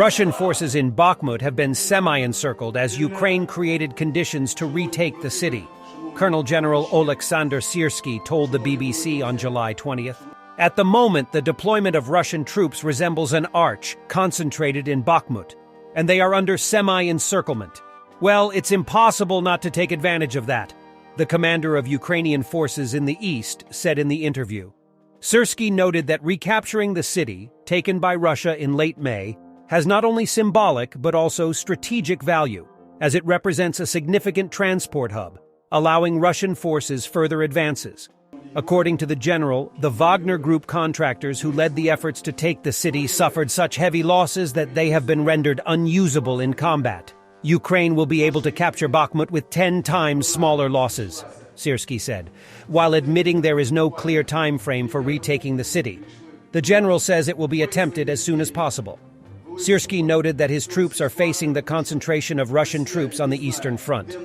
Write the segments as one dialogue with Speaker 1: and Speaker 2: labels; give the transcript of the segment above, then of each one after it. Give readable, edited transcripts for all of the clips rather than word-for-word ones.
Speaker 1: Russian forces in Bakhmut have been semi-encircled as Ukraine created conditions to retake the city, Colonel General Oleksandr Syrsky told the BBC on July 20th. At the moment, the deployment of Russian troops resembles an arch concentrated in Bakhmut, and they are under semi-encirclement. Well, it's impossible not to take advantage of that, the commander of Ukrainian forces in the east said in the interview. Syrsky noted that recapturing the city, taken by Russia in late May, has not only symbolic but also strategic value, as it represents a significant transport hub, allowing Russian forces further advances. According to the general, the Wagner Group contractors who led the efforts to take the city suffered such heavy losses that they have been rendered unusable in combat. Ukraine will be able to capture Bakhmut with 10 times smaller losses, Syrsky said, while admitting there is no clear time frame for retaking the city. The general says it will be attempted as soon as possible. Syrsky noted that his troops are facing the concentration of Russian troops on the Eastern Front.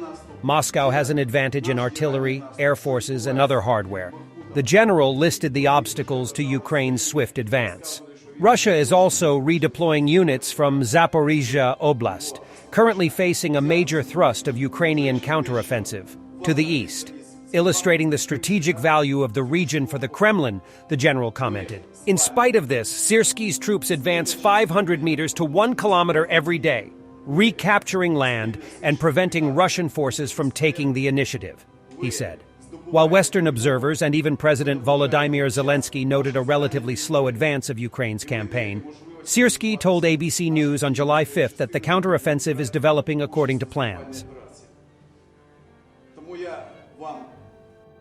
Speaker 1: Moscow has an advantage in artillery, air forces, and other hardware. The general listed the obstacles to Ukraine's swift advance. Russia is also redeploying units from Zaporizhzhia Oblast, currently facing a major thrust of Ukrainian counteroffensive, to the east. Illustrating the strategic value of the region for the Kremlin, the general commented. In spite of this, Syrsky's troops advance 500 meters to 1 kilometer every day, recapturing land and preventing Russian forces from taking the initiative, he said. While Western observers and even President Volodymyr Zelensky noted a relatively slow advance of Ukraine's campaign, Syrsky told ABC News on July 5th that the counteroffensive is developing according to plans.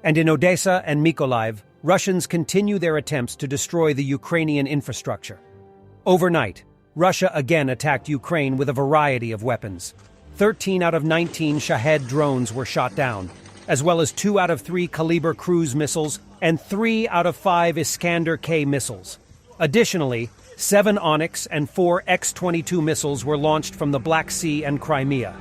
Speaker 1: And in Odessa and Mykolaiv, Russians continue their attempts to destroy the Ukrainian infrastructure. Overnight, Russia again attacked Ukraine with a variety of weapons. 13 out of 19 Shahed drones were shot down, as well as 2 out of 3 Kalibr cruise missiles and 3 out of 5 Iskander-K missiles. Additionally, 7 Onyx and 4 X-22 missiles were launched from the Black Sea and Crimea.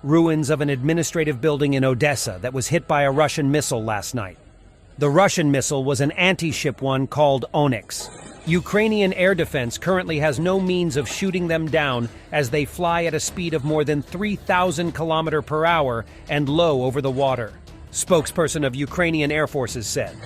Speaker 1: Ruins of an administrative building in Odessa that was hit by a Russian missile last night. The Russian missile was an anti-ship one called Onyx. Ukrainian air defense currently has no means of shooting them down as they fly at a speed of more than 3,000 km per hour and low over the water, spokesperson of Ukrainian Air Forces said.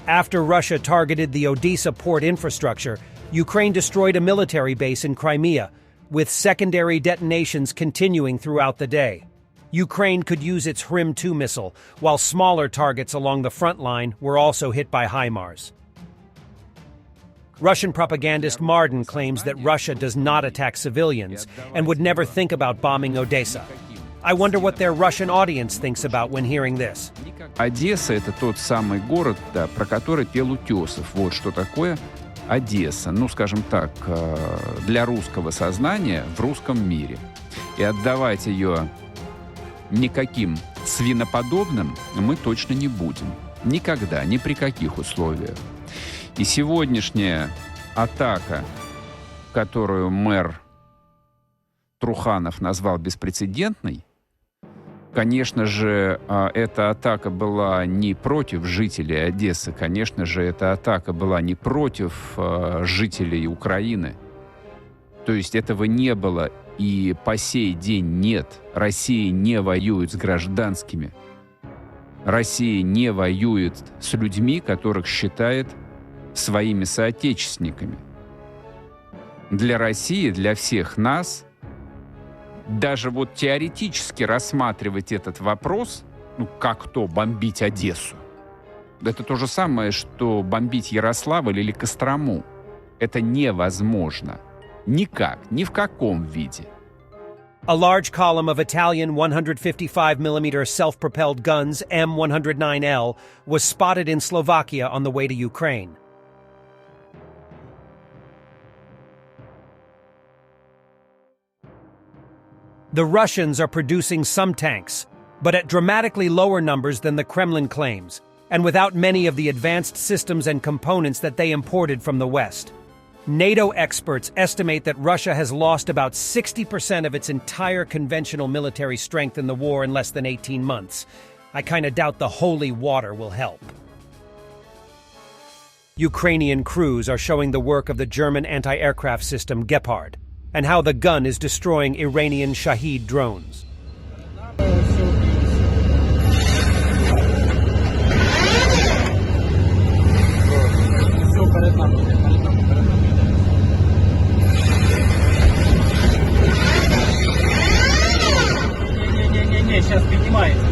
Speaker 1: After Russia targeted the Odessa port infrastructure, Ukraine destroyed a military base in Crimea, with secondary detonations continuing throughout the day. Ukraine could use its Hrim-2 missile, while smaller targets along the front line were also hit by HIMARS. Russian propagandist Martin claims that Russia does not attack civilians and would never think about bombing Odessa. I wonder what their Russian audience thinks about when hearing this.
Speaker 2: Одесса — это тот самый город, да, про который пел Утесов. Вот что такое Одесса, ну, скажем так, для русского сознания в русском мире. И отдавать ее никаким свиноподобным мы точно не будем. Никогда, ни при каких условиях. И сегодняшняя атака, которую мэр Труханов назвал беспрецедентной, конечно же, эта атака была не против жителей Одессы, конечно же, эта атака была не против жителей Украины. То есть этого не было и по сей день нет. Россия не воюет с гражданскими. Россия не воюет с людьми, которых считает своими соотечественниками. Для России, для всех нас, даже вот теоретически рассматривать этот вопрос, ну, как то бомбить Одессу, это то же самое, что бомбить Ярославль или Кострому. Это невозможно. Никак, ни в каком виде.
Speaker 1: A large column of Italian 155mm self-propelled guns M109L was spotted in Slovakia on the way to Ukraine. The Russians are producing some tanks, but at dramatically lower numbers than the Kremlin claims, and without many of the advanced systems and components that they imported from the West. NATO experts estimate that Russia has lost about 60% of its entire conventional military strength in the war in less than 18 months. I kinda doubt the holy water will help. Ukrainian crews are showing the work of the German anti-aircraft system Gepard, and how the gun is destroying Iranian Shahed drones.
Speaker 3: Сейчас поднимается.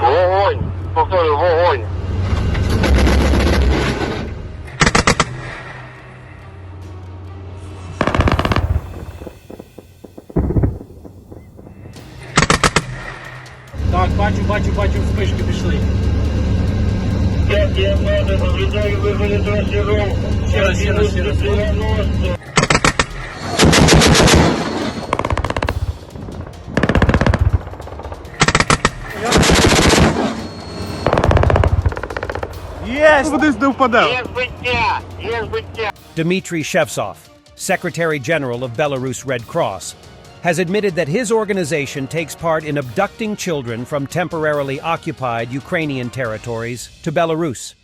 Speaker 4: Вогонь! Повторю, вогонь!
Speaker 3: Так, бачу, вспишки пішли.
Speaker 4: Я надо, наблюдаю выходы трассировку.
Speaker 3: Ще раз.
Speaker 4: 90. Є збиття!
Speaker 1: Dmitry Shevtsov, Secretary General of Belarus Red Cross, has admitted that his organization takes part in abducting children from temporarily occupied Ukrainian territories to Belarus.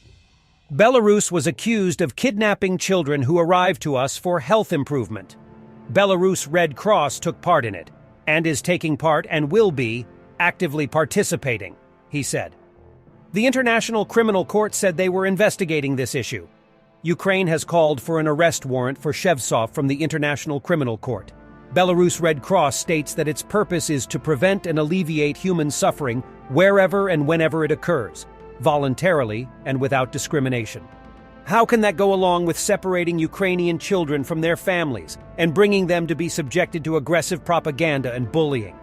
Speaker 1: Belarus was accused of kidnapping children who arrived to us for health improvement. Belarus Red Cross took part in it, and is taking part and will be actively participating, he said. The International Criminal Court said they were investigating this issue. Ukraine has called for an arrest warrant for Shevtsov from the International Criminal Court. Belarus Red Cross states that its purpose is to prevent and alleviate human suffering wherever and whenever it occurs, voluntarily and without discrimination. How can that go along with separating Ukrainian children from their families and bringing them to be subjected to aggressive propaganda and bullying?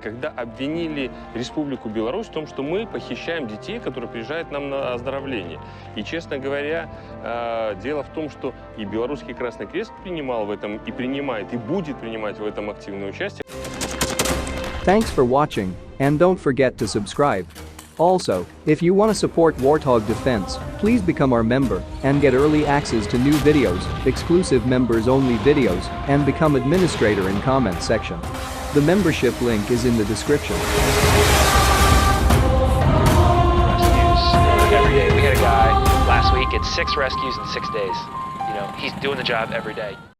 Speaker 5: Когда обвинили Республику Беларусь в том, что мы похищаем детей, которые приезжают нам на оздоровление. И, честно говоря, дело в том, что и Белорусский Красный Крест принимал в этом, и принимает, и будет принимать в этом активное участие.
Speaker 6: Thanks for watching, and don't forget to subscribe. Also, if you want to support Warthog Defense, please become our member and get early access to new videos, exclusive members-only videos, and become administrator in comment section. The membership link is in the description.
Speaker 7: Rescues every day. We had a guy last week, it's 6 rescues in 6 days. You know, he's doing the job every day.